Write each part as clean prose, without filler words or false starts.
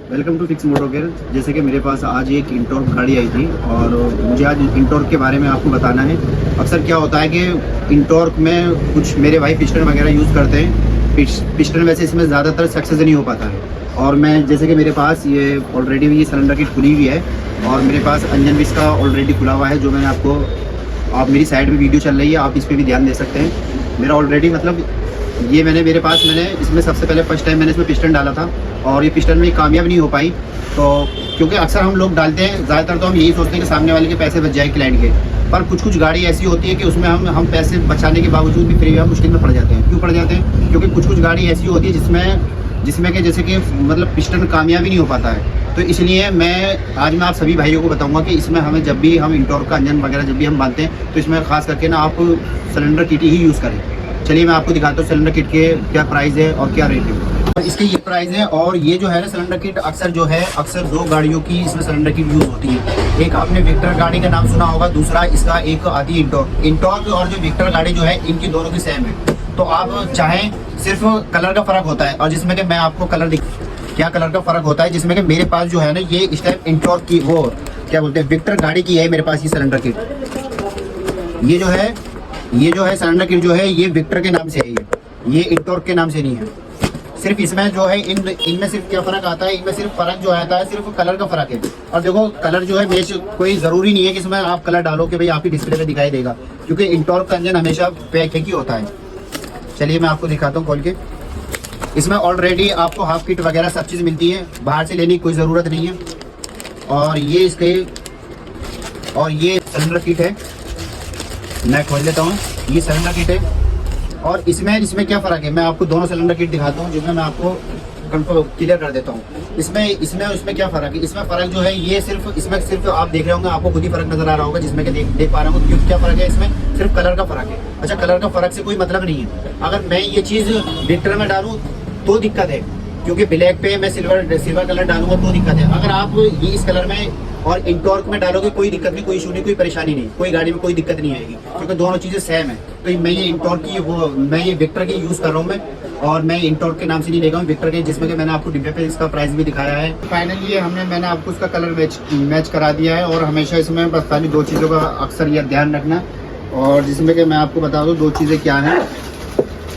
Welcome to Fix Motor Care. जैसे कि मेरे पास आज एक इंटॉर्क गाड़ी आई थी और मुझे आज इंटॉर्क के बारे में आपको बताना है। अक्सर क्या होता है कि इंटॉर्क में कुछ मेरे भाई पिस्टन वगैरह यूज़ करते हैं। पिस्टन वैसे इसमें ज़्यादातर सक्सेस नहीं हो पाता है। और मैं जैसे कि मेरे पास ये ऑलरेडी ये सिलेंडर किट खुली हुई है और मेरे पास इंजन भी इसका ऑलरेडी खुला हुआ है, जो मैंने आपको, आप मेरी साइड में वीडियो चल रही है, आप इस पर भी ध्यान दे सकते हैं। मेरा ऑलरेडी मतलब ये मैंने इसमें सबसे पहले फर्स्ट टाइम मैंने इसमें पिस्टन डाला था और ये पिस्टन में कामयाब नहीं हो पाई। तो क्योंकि अक्सर हम लोग डालते हैं, ज़्यादातर तो हम यही सोचते हैं कि सामने वाले के पैसे बच जाए क्लाइंट के, पर कुछ गाड़ी ऐसी होती है कि उसमें हम पैसे बचाने के बावजूद भी फिर हम मुश्किल में पड़ जाते हैं। क्यों पड़ जाते हैं? क्योंकि कुछ गाड़ी ऐसी होती है जिसमें कि जैसे कि मतलब पिस्टन कामयाब ही नहीं हो पाता है। तो इसलिए आज मैं आप सभी भाइयों को बताऊंगा कि इसमें हमें जब भी हम इंटॉर्क का इंजन वगैरह जब भी हम बांधते हैं तो इसमें खास करके ना आप सिलेंडर किट ही यूज़ करें। चलिए मैं आपको दिखाता हूँ सिलेंडर किट के क्या प्राइस है और क्या रेट है। इसके ये प्राइस है। और ये जो है ना सिलेंडर किट अक्सर दो गाड़ियों की इसमें सिलेंडर किट यूज़ होती है। एक आपने विक्टर गाड़ी का नाम सुना होगा, दूसरा इसका एक आती है इंटॉर्क और जो विक्टर गाड़ी जो है इनकी दोनों की सेम है। तो आप चाहें, सिर्फ कलर का फ़र्क होता है। और जिसमें कि मैं आपको क्या कलर का फ़र्क होता है, जिसमें कि मेरे पास जो है ना ये इस टाइप इंटॉर्क की, वो क्या बोलते हैं, विक्टर गाड़ी की है मेरे पास ये सिलेंडर किट। ये जो है सिलेंडर किट जो है ये विक्टर के नाम से है, ये इंटॉर्क के नाम से नहीं है। सिर्फ इसमें जो है इनमें सिर्फ क्या फ़र्क आता है, इनमें सिर्फ फ़र्क जो आता है सिर्फ कलर का फ़र्क है। और देखो कलर जो है कोई ज़रूरी नहीं है कि इसमें आप कलर डालो कि भाई आपकी डिस्प्ले पे दिखाई देगा, क्योंकि इंटॉर्क का इंजन हमेशा पैक ही होता है। चलिए मैं आपको दिखाता हूँ खोल के। इसमें ऑलरेडी आपको हाफ किट वगैरह सब चीज़ मिलती है, बाहर से लेने की कोई ज़रूरत नहीं है। और ये सिलेंडर किट है, मैं खोल लेता हूँ। ये सिलेंडर किट है और इसमें क्या फ़र्क है, मैं आपको दोनों सिलेंडर किट दिखाता हूँ, जिसमें मैं आपको क्लियर कर देता हूँ। इसमें क्या फ़र्क है। इसमें फ़र्क जो है ये इसमें सिर्फ आप देख रहे होंगे, आपको खुद ही फ़र्क नज़र आ रहा होगा, जिसमें कि देख पा रहा हूँ। क्योंकि क्या फ़र्क है, इसमें सिर्फ कलर का फ़र्क है। अच्छा, कलर का फ़र्क से कोई मतलब नहीं है। अगर मैं ये चीज़ विक्टर में डालूँ तो दिक्कत है, क्योंकि ब्लैक पे मैं सिल्वर कलर डालूंगा तो दिक्कत है। अगर आप ये इस कलर में और इंटॉर्क में डालोगे कोई दिक्कत नहीं, कोई इशू नहीं, कोई परेशानी नहीं, कोई गाड़ी में कोई दिक्कत नहीं आएगी, क्योंकि दोनों चीज़ें सेम है। तो मैं ये इंटॉर्क की मैं ये विक्टर की यूज़ कर रहा हूँ मैं, और मैं इंटॉर्क के नाम से नहीं लेगा हूँ, विक्टर के, जिसमें कि मैंने आपको डिब्बे पे इसका प्राइस भी दिखाया है। फाइनली मैंने आपको इसका कलर मैच करा दिया है। और हमेशा इसमें बस खाली दो चीज़ों का अक्सर यह ध्यान रखना, और जिसमें कि मैं आपको बता दूँ दो चीज़ें क्या हैं।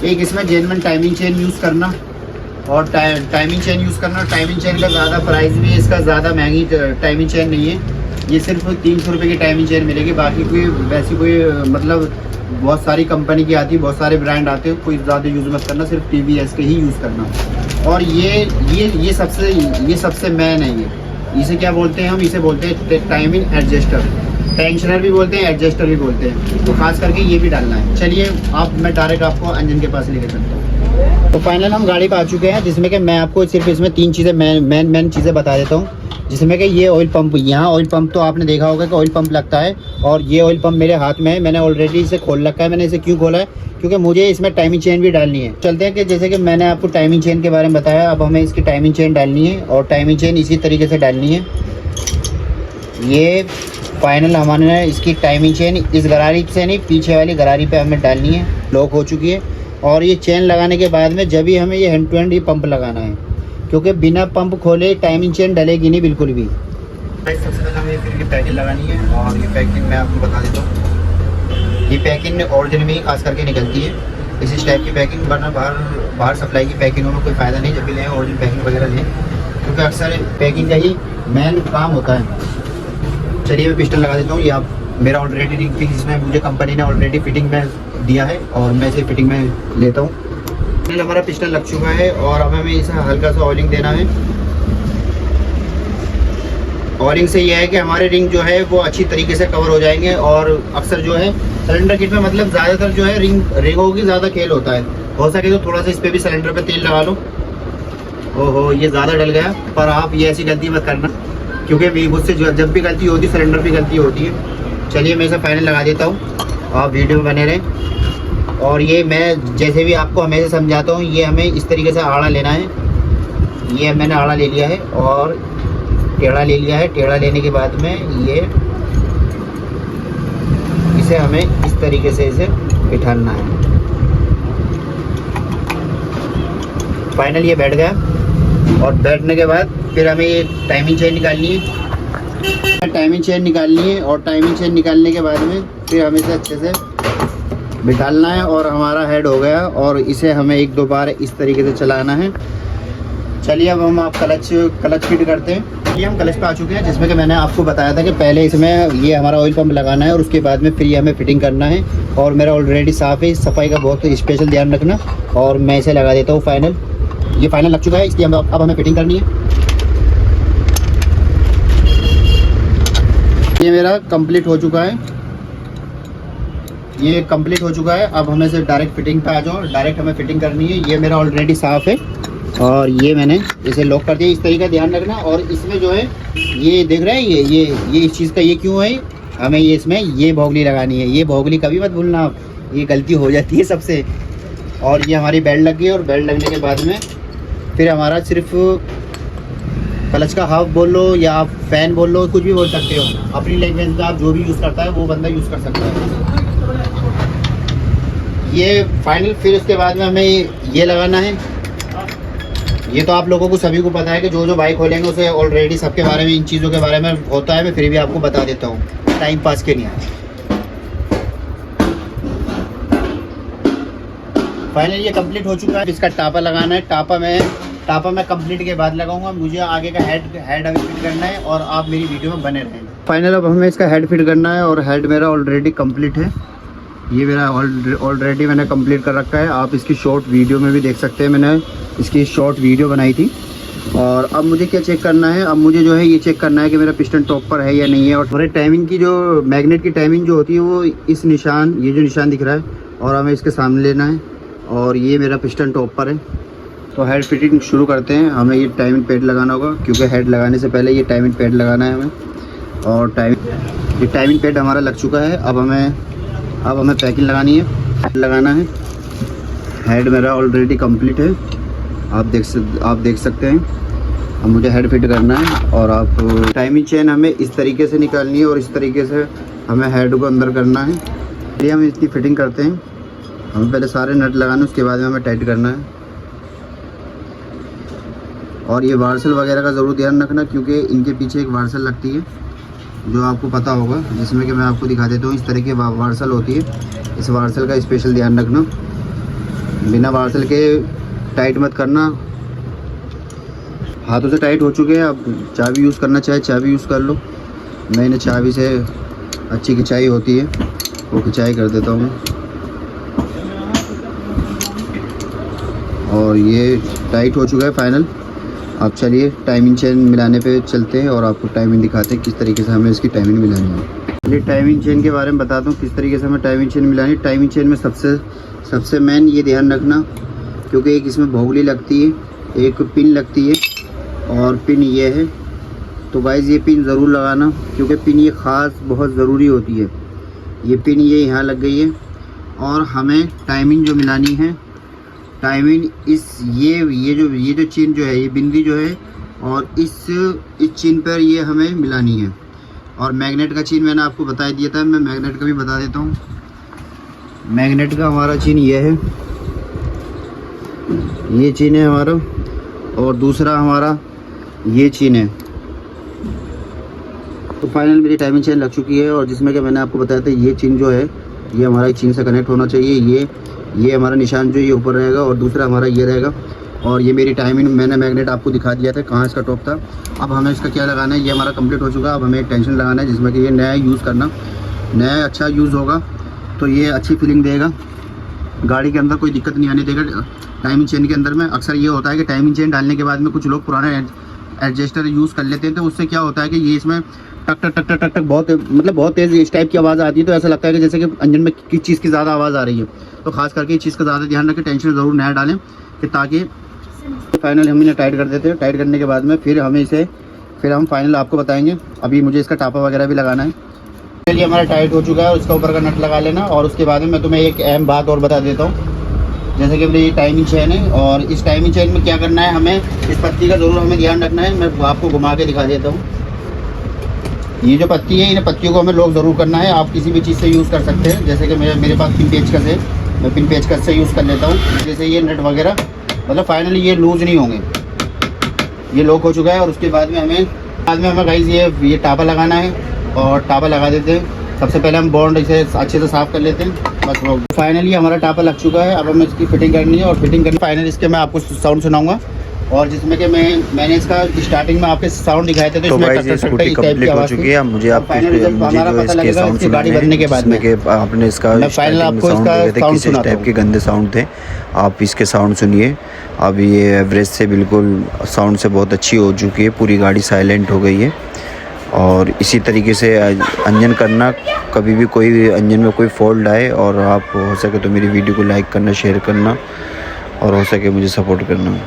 एक इसमें जेन्युइन टाइमिंग चेन यूज़ करना, और टाइमिंग चेन यूज़ करना। टाइमिंग चेन का ज़्यादा प्राइस भी है, इसका ज़्यादा महंगी टाइमिंग चेन नहीं है। ये सिर्फ 300 रुपये की टाइमिंग चेन मिलेगी। बाकी कोई मतलब बहुत सारी कंपनी की आती है, बहुत सारे ब्रांड आते हैं, कोई ज़्यादा यूज़ मत करना, सिर्फ TVS के ही यूज़ करना। और ये सबसे मेन है। ये इसे क्या बोलते हैं, हम इसे बोलते हैं टाइमिंग एडजस्टर। टेंशनर भी बोलते हैं, एडजस्टर भी बोलते हैं। तो खास करके ये भी डालना है। चलिए मैं डायरेक्ट आपको इंजन के पास लेके चलता हूँ। तो फाइनल हम गाड़ी पर आ चुके हैं, जिसमें कि मैं आपको सिर्फ इसमें 3 चीज़ें मेन चीज़ें बता देता हूँ। जिसमें कि ये ऑयल पंप, यहाँ ऑयल पंप तो आपने देखा होगा कि ऑयल पंप लगता है, और ये ऑयल पंप मेरे हाथ में है। मैंने ऑलरेडी इसे खोल रखा है। मैंने इसे क्यों खोला है, क्योंकि मुझे इसमें टाइमिंग चेन भी डालनी है। चलते हैं कि जैसे कि मैंने आपको टाइमिंग चेन के बारे में बताया, अब हमें इसकी टाइमिंग चेन डालनी है, और टाइमिंग चेन इसी तरीके से डालनी है। ये फाइनल हमारे इसकी टाइमिंग चेन इस गरारी से नहीं, पीछे वाली गरारी पे हमें डालनी है। लॉक हो चुकी है। और ये चेन लगाने के बाद में जब भी हमें ये हैंड टू हैंड ही पंप लगाना है, क्योंकि बिना पंप खोले टाइमिंग चेन डलेगी नहीं बिल्कुल भी। सबसे पहले हमें फिर ये पैकिंग लगानी है, और ये पैकिंग मैं आपको बता देता हूँ। ये पैकिंग ओरिजिनल में ही खास करके निकलती है, इस टाइप की पैकिंग, वरना बाहर सप्लाई की पैकिंगों में कोई फ़ायदा नहीं। जब भी लें ओरिजिनल पैकिंग वगैरह लें, क्योंकि अक्सर पैकिंग का ही मेन काम होता है। चलिए मैं पिस्टन लगा देता हूँ। ये आप मेरा ऑलरेडी रिंग फिक्स, इसमें मुझे कंपनी ने ऑलरेडी फिटिंग में दिया है, और मैं इसे फिटिंग में लेता हूँ। हमारा पिस्टन लग चुका है, और अब हमें इसे हल्का सा ऑयलिंग देना है। ऑयलिंग से यह है कि हमारे रिंग जो है वो अच्छी तरीके से कवर हो जाएंगे। और अक्सर जो है सिलेंडर किट में मतलब ज़्यादातर जो है रिंगों की ज़्यादा खेल होता है। हो सके तो थोड़ा सा इस पर भी सिलेंडर पे तेल लगा लो। ओहो, ये ज़्यादा डल गया, पर आप ये ऐसी गलती मत करना, क्योंकि मुझसे जब भी गलती होती है सिलेंडर पे गलती होती है। चलिए मैं इसे फाइनल लगा देता हूँ, आप वीडियो में बने रहें। और ये मैं जैसे भी आपको हमेशा समझाता हूँ, ये हमें इस तरीके से आड़ा लेना है। ये मैंने आड़ा ले लिया है और टेढ़ा ले लिया है। टेढ़ा लेने के बाद में इसे हमें इस इस तरीके से इसे बिठाना है। फाइनल ये बैठ गया और बैठने के बाद फिर हमें ये टाइमिंग चेन निकालनी है। टाइमिंग चेन निकालनी है और टाइमिंग चेन निकालने के बाद में फिर हमें इसे अच्छे से बिठाना है और हमारा हेड हो गया। और इसे हमें 1-2 बार इस तरीके से चलाना है। चलिए अब हम आप क्लच फिट करते हैं। ये हम क्लच पे आ चुके हैं, जिसमें कि मैंने आपको बताया था कि पहले इसमें ये हमारा ऑयल पंप लगाना है और उसके बाद में फिर ये हमें फिटिंग करना है। और मेरा ऑलरेडी साफ़ है, सफाई का बहुत स्पेशल ध्यान रखना। और मैं इसे लगा देता हूँ फाइनल। ये फाइनल लग चुका है, इसकी अब हमें फिटिंग करनी है। ये मेरा कंप्लीट हो चुका है, ये कंप्लीट हो चुका है। अब हमें से डायरेक्ट फिटिंग पे आ जाओ, डायरेक्ट हमें फिटिंग करनी है। ये मेरा ऑलरेडी साफ़ है और ये मैंने इसे लॉक कर दिया। इस तरीके का ध्यान रखना। और इसमें जो है ये देख रहे हैं, ये इस चीज़ का ये क्यों है, हमें ये इसमें ये भोगली लगानी है। ये भोगली कभी मत भूलना आप, ये गलती हो जाती है सबसे। और ये हमारी बेल्ट लग गई और बेल्ट लगने के बाद में फिर हमारा सिर्फ क्लच का हाफ बोल लो या आप फैन बोल लो, कुछ भी बोल सकते हो। अपनी लैंग्वेज में आप जो भी यूज़ करता है वो बंदा यूज़ कर सकता है। ये फाइनल फिर उसके बाद में हमें ये लगाना है। ये तो आप लोगों को सभी को पता है कि जो बाइक खोलेंगे उसे ऑलरेडी सबके बारे में, इन चीज़ों के बारे में होता है। मैं फिर भी आपको बता देता हूँ, टाइम पास के लिए। फाइनल ये कंप्लीट हो चुका है। इसका टापा लगाना है। टापा मैं कंप्लीट के बाद लगाऊंगा। मुझे आगे का हेड अभी फिट करना है और आप मेरी वीडियो में बने रहें। फाइनल अब हमें इसका हेड फिट करना है और हेड मेरा ऑलरेडी कंप्लीट है। ये मेरा ऑलरेडी मैंने कंप्लीट कर रखा है। आप इसकी शॉर्ट वीडियो में भी देख सकते हैं, मैंने इसकी शॉर्ट वीडियो बनाई थी। और अब मुझे क्या चेक करना है, अब मुझे जो है ये चेक करना है कि मेरा पिस्टन टॉप पर है या नहीं है। और हमारे टाइमिंग की जो मैग्नेट की टाइमिंग जो होती है वो इस निशान, ये जो निशान दिख रहा है, और हमें इसके सामने लेना है। और ये मेरा पिस्टन टॉप पर है। तो हेड फिटिंग शुरू करते हैं। हमें ये टाइमिंग पैड लगाना होगा, क्योंकि हेड लगाने से पहले ये टाइमिंग पैड लगाना है हमें। और ये टाइमिंग पैड हमारा लग चुका है। अब हमें पैकिंग लगानी है, लगाना है। हेड मेरा ऑलरेडी कंप्लीट है, आप देख सकते हैं। अब मुझे हेड फिट करना है और आप टाइमिंग चेन हमें इस तरीके से निकालनी है और इस तरीके से हमें हेड को अंदर करना है। ये हम इसकी फिटिंग करते हैं। हमें पहले सारे नट लगाने, उसके बाद में हमें टाइट करना है। और ये वार्सल वगैरह का ज़रूर ध्यान रखना, क्योंकि इनके पीछे एक वार्सल लगती है जो आपको पता होगा, जिसमें कि मैं आपको दिखा देता हूँ। इस तरह की वार्सल होती है, इस वार्सल का स्पेशल ध्यान रखना। बिना वार्सल के टाइट मत करना। हाथों से टाइट हो चुके हैं। अब चाबी यूज़ करना चाहे चाबी यूज़ कर लो। मैं इन्हें चाबी से अच्छी खिंचाई होती है वो खिंचाई कर देता हूँ। और ये टाइट हो चुका है फाइनल। अब चलिए टाइमिंग चेन मिलाने पे चलते हैं और आपको टाइमिंग दिखाते हैं किस तरीके से हमें इसकी टाइमिंग मिलानी है। चलिए टाइमिंग चेन के बारे में बताता हूँ किस तरीके से हमें टाइमिंग चेन मिलानी है। टाइमिंग चेन में सबसे मेन ये ध्यान रखना, क्योंकि एक इसमें भोगली लगती है, एक पिन लगती है और पिन ये है। तो गाइस ये पिन ज़रूर लगाना, क्योंकि पिन ये ख़ास बहुत ज़रूरी होती है। ये पिन ये यहाँ लग गई है। और हमें टाइमिंग जो मिलानी है, टाइमिंग ये जो चेन जो है, ये बिंदी जो है, और इस चेन पर ये हमें मिलानी है। और मैग्नेट का चेन मैंने आपको बता दिया था, मैं मैग्नेट का भी बता देता हूँ। मैग्नेट का हमारा चेन ये है, ये चेन है हमारा, और दूसरा हमारा ये चेन है। तो फाइनल मेरी टाइमिंग चेन लग चुकी है। और जिसमें कि मैंने आपको बताया था ये चेन जो है ये हमारा चेन से कनेक्ट होना चाहिए। ये हमारा निशान जो ये ऊपर रहेगा और दूसरा हमारा ये रहेगा। और ये मेरी टाइमिंग मैंने मैग्नेट आपको दिखा दिया था कहाँ इसका टॉप था। अब हमें इसका क्या लगाना है, ये हमारा कंप्लीट हो चुका है। अब हमें एक टेंशन लगाना है, जिसमें कि ये नया यूज़ करना, नया अच्छा यूज़ होगा तो ये अच्छी फीलिंग देगा, गाड़ी के अंदर कोई दिक्कत नहीं आने देगा। टाइमिंग चेन के अंदर में अक्सर ये होता है कि टाइमिंग चेन डालने के बाद में कुछ लोग पुराने एडजस्टर यूज़ कर लेते हैं, तो उससे क्या होता है कि ये इसमें टक टक टक टक टक टक बहुत तेज़ इस टाइप की आवाज़ आती है। तो ऐसा लगता है कि जैसे कि इंजन में किस चीज़ की ज़्यादा आवाज़ आ रही है। तो खास करके इस चीज़ का ज़्यादा ध्यान रखें, टेंशन ज़रूर नया डालें, कि ताकि फाइनल हम इन्हें टाइट कर देते हैं। टाइट करने के बाद में फिर हम फाइनल आपको बताएंगे। अभी मुझे इसका टापा वगैरह भी लगाना है। चलिए हमारा टाइट हो चुका है, उसका ऊपर का नट लगा लेना। और उसके बाद में मैं तुम्हें एक अहम बात और बता देता हूँ, जैसे कि मेरी टाइमिंग चेन है, और इस टाइमिंग चेन में क्या करना है, हमें इस पत्ती का ज़रूर हमें ध्यान रखना है। मैं आपको घुमा के दिखा देता हूँ। ये जो पत्ती है, इन पत्तियों को हमें लॉक ज़रूर करना है। आप किसी भी चीज़ से यूज़ कर सकते हैं, जैसे कि मेरे पास पिन पेचकस है, मैं पिन पेचकस से यूज़ कर लेता हूँ। जैसे ये नट वगैरह, मतलब फाइनली ये लूज़ नहीं होंगे, ये लॉक हो चुका है। और उसके बाद में हमें गाइस ये टापा लगाना है, और टापा लगा देते हैं। सबसे पहले हम बॉन्ड इसे अच्छे से साफ़ कर लेते हैं। बस वो फाइनली हमारा टापा लग चुका है। अब हमें इसकी फिटिंग करनी है, और फिटिंग करनी फाइनली इसके मैं आपको साउंड सुनाऊंगा। और जिसमें कि मैंने इसका स्टार्टिंग में आपके साउंड दिखाए थे, तो भाई ये स्कूटी कंप्लीट हो चुकी है। मुझे आपको इसके साउंड गाड़ी बनने के बाद में आपने इसका फाइनल आपको इसका किस टाइप के गंदे साउंड थे, आप इसके साउंड सुनिए। अब ये एवरेज से बिल्कुल साउंड से बहुत अच्छी हो चुकी है, पूरी गाड़ी साइलेंट हो गई है। और इसी तरीके से इंजन करना, कभी भी कोई इंजन में कोई फॉल्ट आए, और आप हो सके तो मेरी वीडियो को लाइक करना, शेयर करना, और हो सके मुझे सपोर्ट करना।